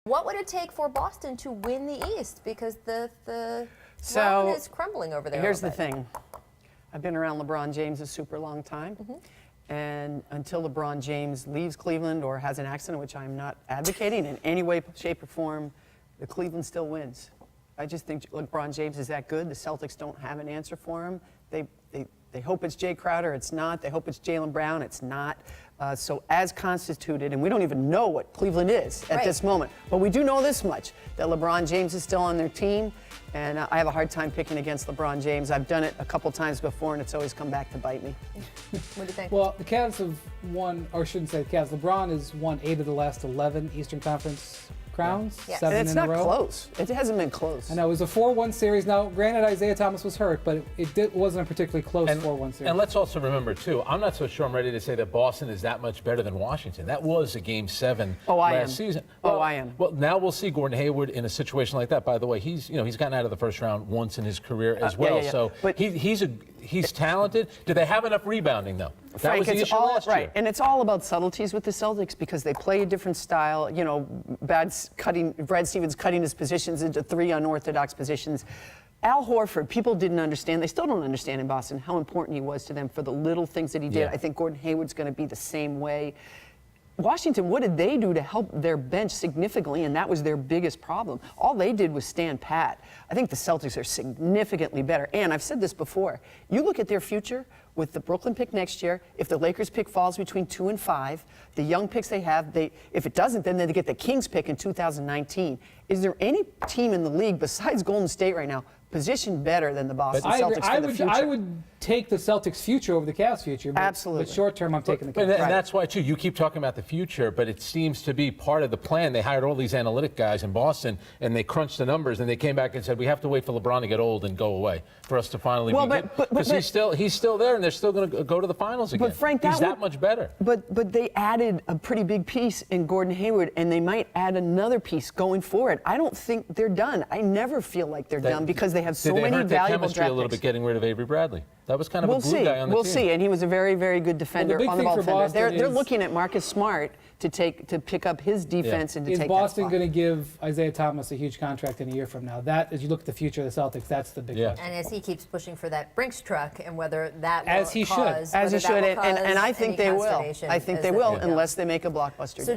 What would it take for Boston to win the East? Because the So, throne is crumbling over there. Here's the thing. I've been around LeBron James a super long time. Mm-hmm. And until LeBron James leaves Cleveland or has an accident, which I'm not advocating in any way, shape, or form, the Cleveland still wins. I just think LeBron James is that good. The Celtics don't have an answer for him. They hope it's Jay Crowder. It's not. They hope it's Jaylen Brown. It's not. So as constituted, and we don't even know what Cleveland is at this moment, but we do know this much, that LeBron James is still on their team, and I have a hard time picking against LeBron James. I've done it a couple times before, and it's always come back to bite me. What do you think? Well, the Cavs have won, or shouldn't say the Cavs, LeBron has won 8 of the last 11 Eastern Conference crowns, Yes. 7 And it's in a not row. close. It hasn't been close. I know, it was a 4-1 series. Now, granted, Isaiah Thomas was hurt, but it wasn't a particularly close 4-1 series. And let's also remember, too, I'm not so sure I'm ready to say that Boston is that much better than Washington. That was a Game 7 last season. Well, I am. Well, now we'll see Gordon Hayward in a situation like that. By the way, he's gotten out of the first round once in his career as well. So but he's talented. Do they have enough rebounding, though? That Frank, was the it's issue all last right, year. and it's all about subtleties with the Celtics because they play a different style. You know, Brad Stevens cutting his positions into 3 unorthodox positions. Al Horford, people didn't understand. They still don't understand in Boston how important he was to them for the little things that he did. Yeah. I think Gordon Hayward's going to be the same way. Washington, what did they do to help their bench significantly? And that was their biggest problem. All they did was stand pat. I think the Celtics are significantly better. And I've said this before. You look at their future with the Brooklyn pick next year. If the Lakers pick falls between 2 and 5, the young picks they have, if it doesn't, then they get the Kings pick in 2019. Is there any team in the league besides Golden State right now positioned better than the Boston Celtics for the future? I would take the Celtics' future over the Cavs' future. But, Absolutely. But short term, I'm taking the Cavs. And that's why, too, you keep talking about the future, but it seems to be part of the plan. They hired all these analytic guys in Boston, and they crunched the numbers, and they came back and said, we have to wait for LeBron to get old and go away for us to finally be good. Because he's still there, and they're still going to go to the finals again. But Frank, he's that much better. But they added a pretty big piece in Gordon Hayward, and they might add another piece going forward. I don't think they're done. I never feel like they're done because they have so many valuable draft chemistry a little bit getting rid of Avery Bradley. That was kind of a glue guy on the team. We'll see, and he was a very, very good defender, big on the thing ball for defender. Boston They're is- looking at Marcus Smart to pick up his defense and to Is take Boston that going spot. to give Isaiah Thomas a huge contract in a year from now? That, as you look at the future of the Celtics, that's the big question. And as he keeps pushing for that Brinks truck, and whether that will As he should. cause, As whether he should, that will and I cause think any they will. consternation I think as they the will, year goes. unless they make a blockbuster deal.